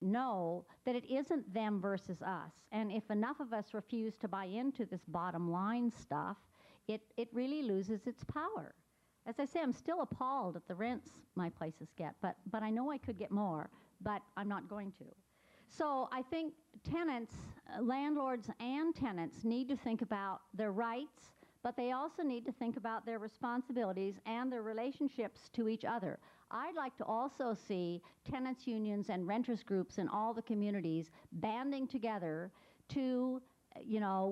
R: know that it isn't them versus us. And if enough of us refuse to buy into this bottom line stuff, it really loses its power. As I say, I'm still appalled at the rents my places get, but I know I could get more, but I'm not going to. So I think tenants, landlords and tenants need to think about their rights, but they also need to think about their responsibilities and their relationships to each other. I'd like to also see tenants unions and renters groups in all the communities banding together to,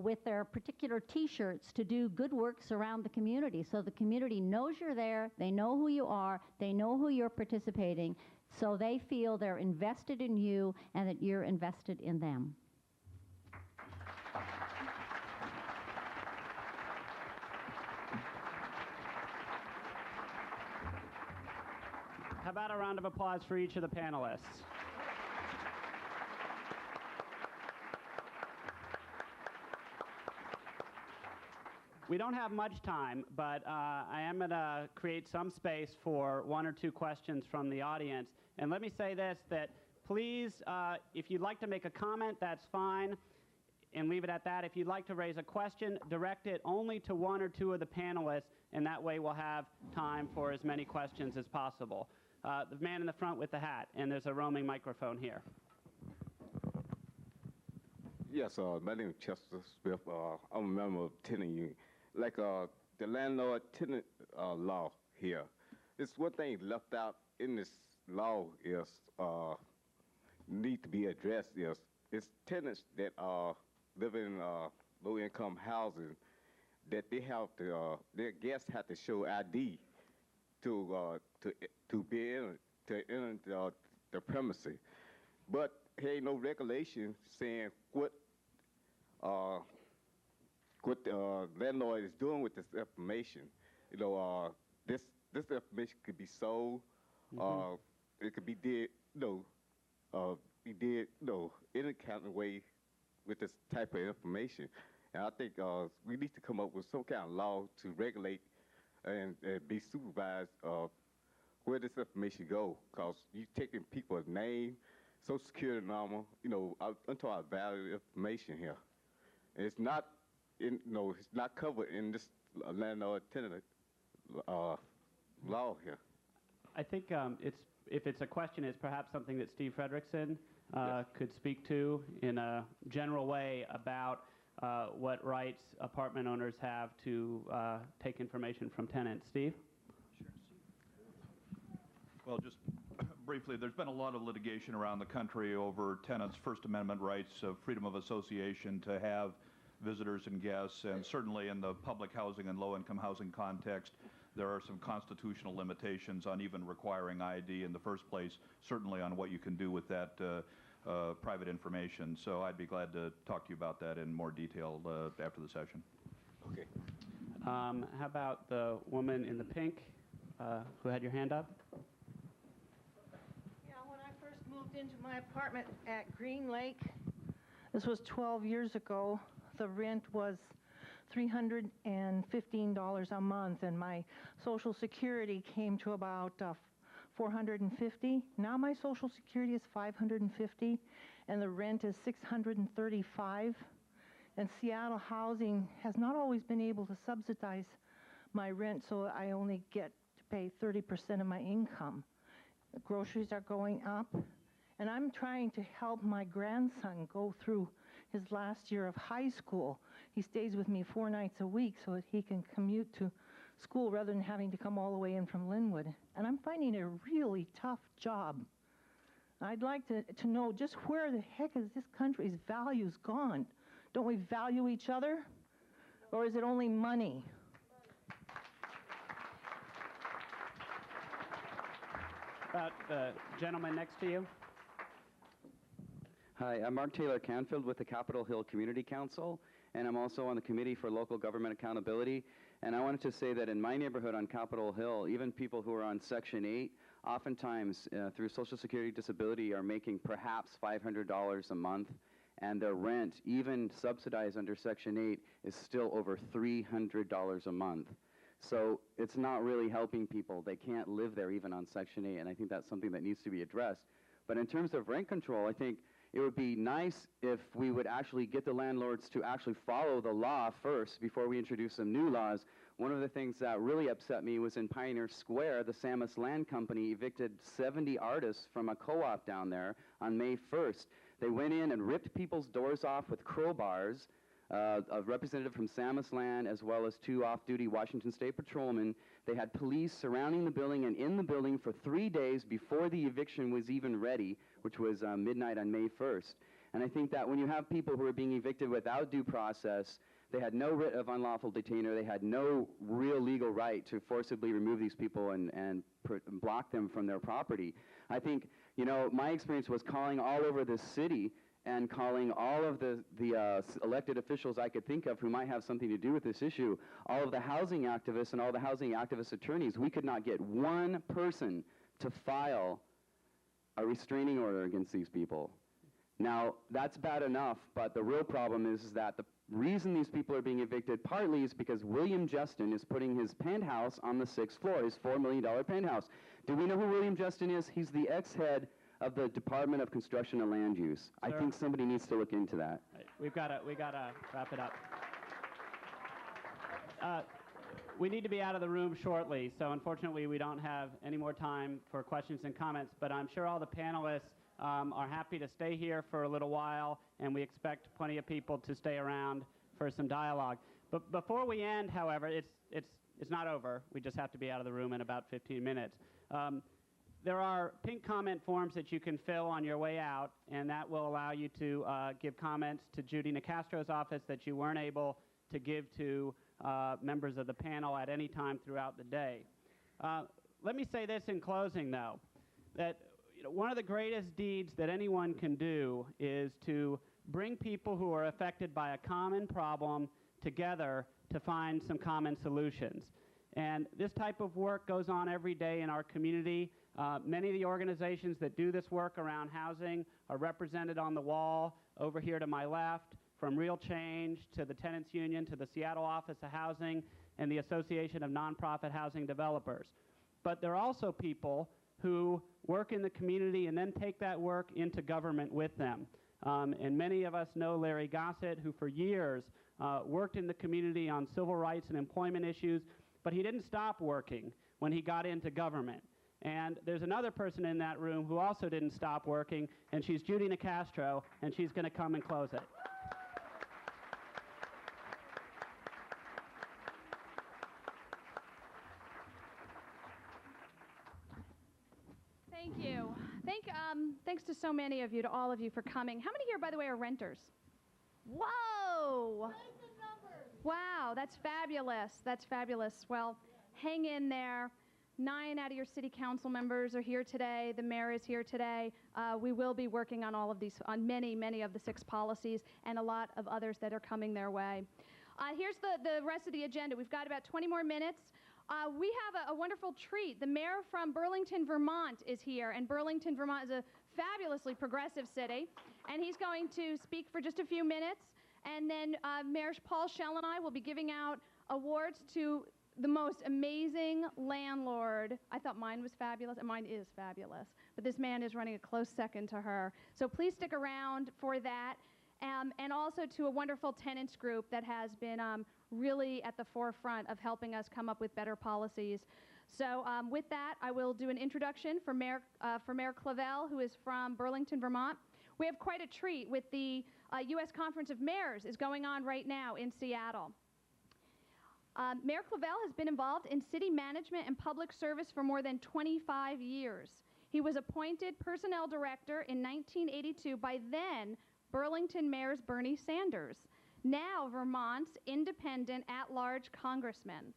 R: with their particular T-shirts to do good works around the community, so the community knows you're there, they know who you are, they know who you're participating, so they feel they're invested in you and that you're invested in them.
D: How about a round of applause for each of the panelists? We don't have much time, but I am going to create some space for one or two questions from the audience. And let me say this, that please, if you'd like to make a comment, that's fine, and leave it at that. If you'd like to raise a question, direct it only to one or two of the panelists, and that way we'll have time for as many questions as possible. The man in the front with the hat, and there's a roaming microphone here.
S: Yes, my name is Chester Smith. I'm a member of tenant union. Like the landlord-tenant law here, it's one thing left out in this law is need to be addressed is it's tenants that live in low-income housing that they have to their guests have to show ID to be in to enter the premises, but there ain't no regulation saying what the landlord is doing with this information. This information could be sold, it could be did, any kind of way with this type of information. And I think we need to come up with some kind of law to regulate and be supervised where this information go, because you taking people's name, social security number, I'm talking about valuable information here. And it's not it's not covered in this landlord-tenant law here.
D: I think if it's a question, it's perhaps something that Steve Frederickson could speak to in a general way about what rights apartment owners have to take information from tenants. Steve?
E: Well, just briefly, there's been a lot of litigation around the country over tenants' First Amendment rights of freedom of association to have visitors and guests, and certainly in the public housing and low-income housing context, there are some constitutional limitations on even requiring ID in the first place, certainly on what you can do with that private information. So I'd be glad to talk to you about that in more detail after the session.
S: Okay.
D: How about the woman in the pink who had your hand up?
T: Yeah, when I first moved into my apartment at Green Lake, this was 12 years ago, the rent was $315 a month, and my Social Security came to about $450. Now my Social Security is $550, and the rent is $635. And Seattle Housing has not always been able to subsidize my rent, so I only get to pay 30% of my income. The groceries are going up, and I'm trying to help my grandson go through his last year of high school. He stays with me 4 nights a week so that he can commute to school rather than having to come all the way in from Linwood. And I'm finding it a really tough job. I'd like to know just where the heck is this country's values gone? Don't we value each other? Or is it only money?
D: About the gentleman next to you.
U: Hi, I'm Mark Taylor Canfield with the Capitol Hill Community Council, and I'm also on the Committee for Local Government Accountability. And I wanted to say that in my neighborhood on Capitol Hill, even people who are on Section 8, oftentimes through Social Security disability are making perhaps $500 a month, and their rent, even subsidized under Section 8, is still over $300 a month. So it's not really helping people. They can't live there even on Section 8, and I think that's something that needs to be addressed. But in terms of rent control, I think it would be nice if we would actually get the landlords to actually follow the law first before we introduce some new laws. One of the things that really upset me was in Pioneer Square, the Samus Land Company evicted 70 artists from a co-op down there on May 1st. They went in and ripped people's doors off with crowbars. A representative from Samus Land, as well as 2 off-duty Washington State patrolmen. They had police surrounding the building and in the building for 3 days before the eviction was even ready, which was midnight on May 1st. And I think that when you have people who are being evicted without due process, they had no writ of unlawful detainer, they had no real legal right to forcibly remove these people and block them from their property. I think, you know, my experience was calling all over this city and calling all of the elected officials I could think of who might have something to do with this issue, all of the housing activists and all the housing activist attorneys. We could not get one person to file a restraining order against these people. Now, that's bad enough, but the real problem is that the reason these people are being evicted partly is because William Justin is putting his penthouse on the 6th floor, his $4 million penthouse. Do we know who William Justin is? He's the ex-head of the Department of Construction and Land Use. I think somebody needs to look into that.
D: We gotta wrap it up. We need to be out of the room shortly, so unfortunately we don't have any more time for questions and comments, but I'm sure all the panelists are happy to stay here for a little while, and we expect plenty of people to stay around for some dialogue. But before we end, however, it's not over. We just have to be out of the room in about 15 minutes. There are pink comment forms that you can fill on your way out, and that will allow you to give comments to Judy Nicastro's office that you weren't able to give to members of the panel at any time throughout the day. Let me say this in closing, though, that one of the greatest deeds that anyone can do is to bring people who are affected by a common problem together to find some common solutions. And this type of work goes on every day in our community. Many of the organizations that do this work around housing are represented on the wall over here to my left, from Real Change to the Tenants Union to the Seattle Office of Housing and the Association of Nonprofit Housing Developers. But there are also people who work in the community and then take that work into government with them. And many of us know Larry Gossett, who for years worked in the community on civil rights and employment issues, but he didn't stop working when he got into government. And there's another person in that room who also didn't stop working, and she's Judy Nicastro, and she's going to come and close it.
B: Thank you. Thanks to so many of you, to all of you for coming. How many here, by the way, are renters? Whoa! Wow, that's fabulous. That's fabulous. Well, hang in there. 9 out of your city council members are here today. The mayor is here today. We will be working on all of these, on many of the 6 policies and a lot of others that are coming their way. Here's the rest of the agenda. We've got about 20 more minutes. We have a wonderful treat. The mayor from Burlington, Vermont is here, and Burlington, Vermont is a fabulously progressive city, and he's going to speak for just a few minutes, and then Mayor Paul Schell and I will be giving out awards to the most amazing landlord. I thought mine was fabulous, and mine is fabulous, but this man is running a close second to her. So please stick around for that, and also to a wonderful tenants group that has been really at the forefront of helping us come up with better policies. So with that, I will do an introduction for Mayor Clavelle, who is from Burlington, Vermont. We have quite a treat with the U.S. Conference of Mayors is going on right now in Seattle. Mayor Clavelle has been involved in city management and public service for more than 25 years. He was appointed personnel director in 1982 by then Burlington Mayor Bernie Sanders, now Vermont's independent at-large congressman.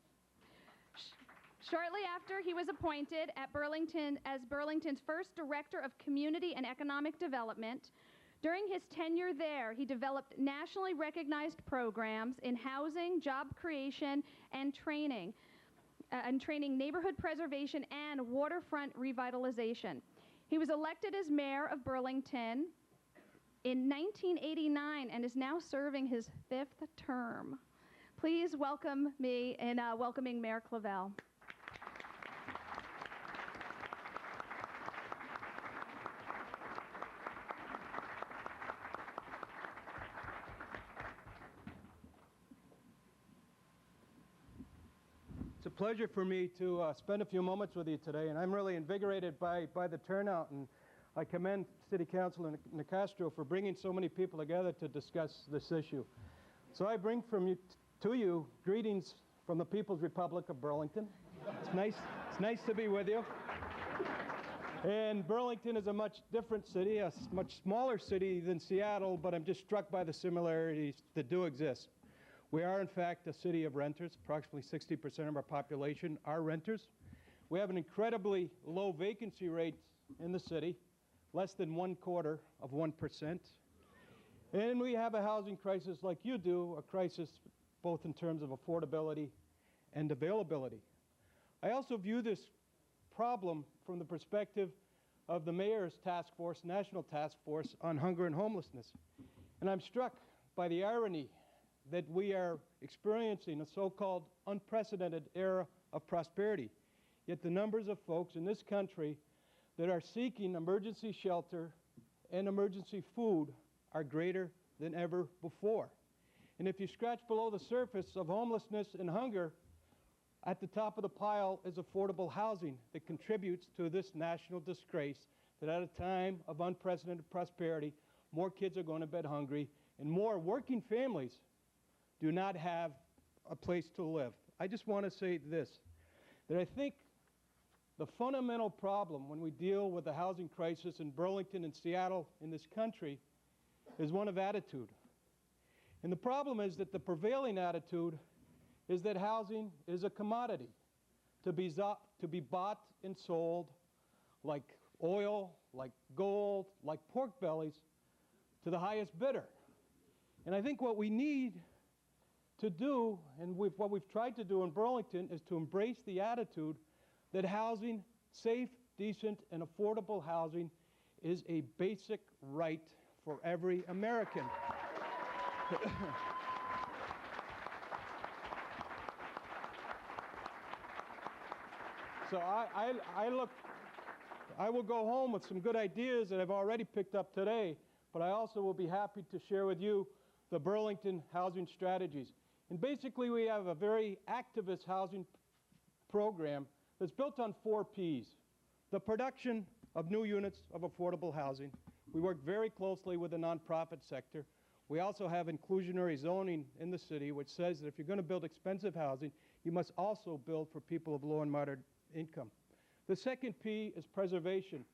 B: Shortly after he was appointed at Burlington as Burlington's first director of community and economic development, during his tenure there, he developed nationally recognized programs in housing, job creation, and training neighborhood preservation and waterfront revitalization. He was elected as mayor of Burlington in 1989 and is now serving his 5th term. Please welcome me in welcoming Mayor Clavelle.
A: pleasure for me to spend a few moments with you today, and I'm really invigorated by the turnout, and I commend City Councilor Nicastro for bringing so many people together to discuss this issue. So I bring to you greetings from the People's Republic of Burlington. It's nice to be with you. And Burlington is a much different city, a much smaller city than Seattle, but I'm just struck by the similarities that do exist. We are, in fact, a city of renters. Approximately 60% of our population are renters. We have an incredibly low vacancy rate in the city, less than 0.25%. And we have a housing crisis like you do, a crisis both in terms of affordability and availability. I also view this problem from the perspective of the mayor's task force, national task force on hunger and homelessness. And I'm struck by the irony that we are experiencing a so-called unprecedented era of prosperity. Yet the numbers of folks in this country that are seeking emergency shelter and emergency food are greater than ever before. And if you scratch below the surface of homelessness and hunger, at the top of the pile is affordable housing that contributes to this national disgrace that at a time of unprecedented prosperity, more kids are going to bed hungry and more working families do not have a place to live. I just want to say this, that I think the fundamental problem when we deal with the housing crisis in Burlington and Seattle in this country is one of attitude. And the problem is that the prevailing attitude is that housing is a commodity to be bought and sold like oil, like gold, like pork bellies to the highest bidder. And I think what we need to do, and what we've tried to do in Burlington, is to embrace the attitude that housing, safe, decent, and affordable housing, is a basic right for every American. So I will go home with some good ideas that I've already picked up today, but I also will be happy to share with you the Burlington housing strategies. And basically we have a very activist housing program that's built on 4 Ps. The production of new units of affordable housing. We work very closely with the nonprofit sector. We also have inclusionary zoning in the city, which says that if you're going to build expensive housing, you must also build for people of low and moderate income. The second P is preservation.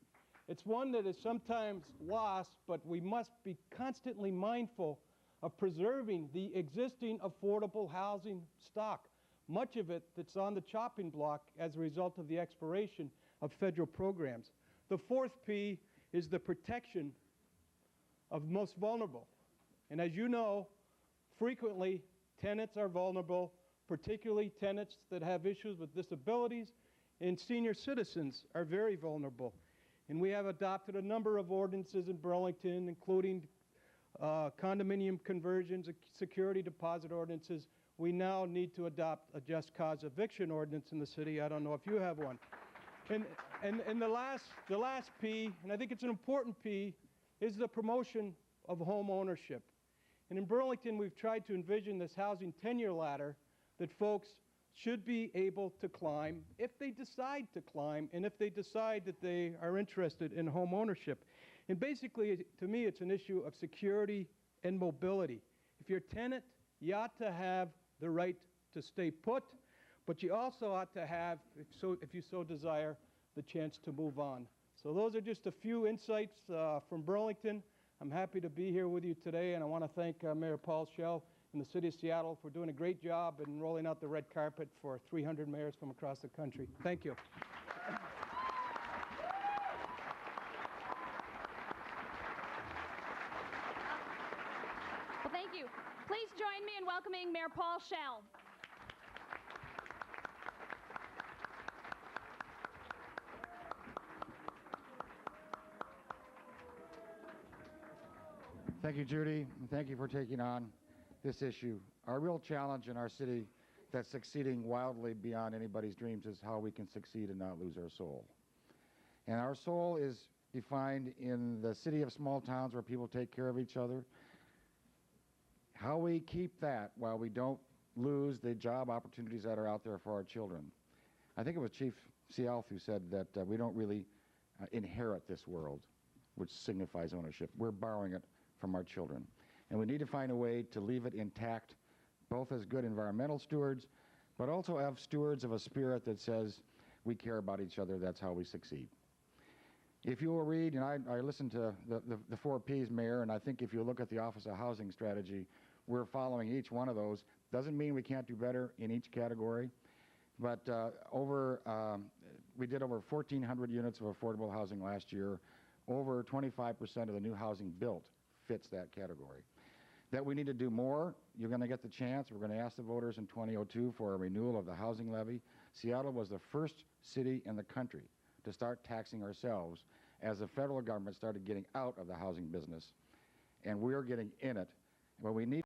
A: It's one that is sometimes lost, but we must be constantly mindful of preserving the existing affordable housing stock, much of it that's on the chopping block as a result of the expiration of federal programs. The fourth P is the protection of the most vulnerable. And as you know, frequently tenants are vulnerable, particularly tenants that have issues with disabilities, and senior citizens are very vulnerable. And we have adopted a number of ordinances in Burlington, including condominium conversions, security deposit ordinances. We now need to adopt a just cause eviction ordinance in the city. I don't know if you have one. And the last P, and I think it's an important P, is the promotion of home ownership. And in Burlington, we've tried to envision this housing tenure ladder that folks should be able to climb if they decide to climb and if they decide that they are interested in home ownership. And basically, to me, it's an issue of security and mobility. If you're a tenant, you ought to have the right to stay put, but you also ought to have, if you so desire, the chance to move on. So those are just a few insights from Burlington. I'm happy to be here with you today, and I want to thank Mayor Paul Schell and the City of Seattle for doing a great job in rolling out the red carpet for 300 mayors from across the country. Thank you.
B: Well, thank you. Please join me in welcoming Mayor Paul Schell.
V: Thank you, Judy, and thank you for taking on this issue. Our real challenge in our city that's succeeding wildly beyond anybody's dreams is how we can succeed and not lose our soul. And our soul is defined in the city of small towns where people take care of each other. How we keep that while we don't lose the job opportunities that are out there for our children. I think it was Chief Sealth who said that we don't really inherit this world, which signifies ownership. We're borrowing it from our children. And we need to find a way to leave it intact, both as good environmental stewards, but also have stewards of a spirit that says we care about each other, that's how we succeed. If you will read, and I listened to the 4 Ps, Mayor, and I think if you look at the Office of Housing Strategy, we're following each one of those. Doesn't mean we can't do better in each category, but we did over 1,400 units of affordable housing last year. Over 25% of the new housing built fits that category. That we need to do more, you're going to get the chance. We're going to ask the voters in 2002 for a renewal of the housing levy. Seattle was the first city in the country to start taxing ourselves as the federal government started getting out of the housing business. And we're getting in it. But we need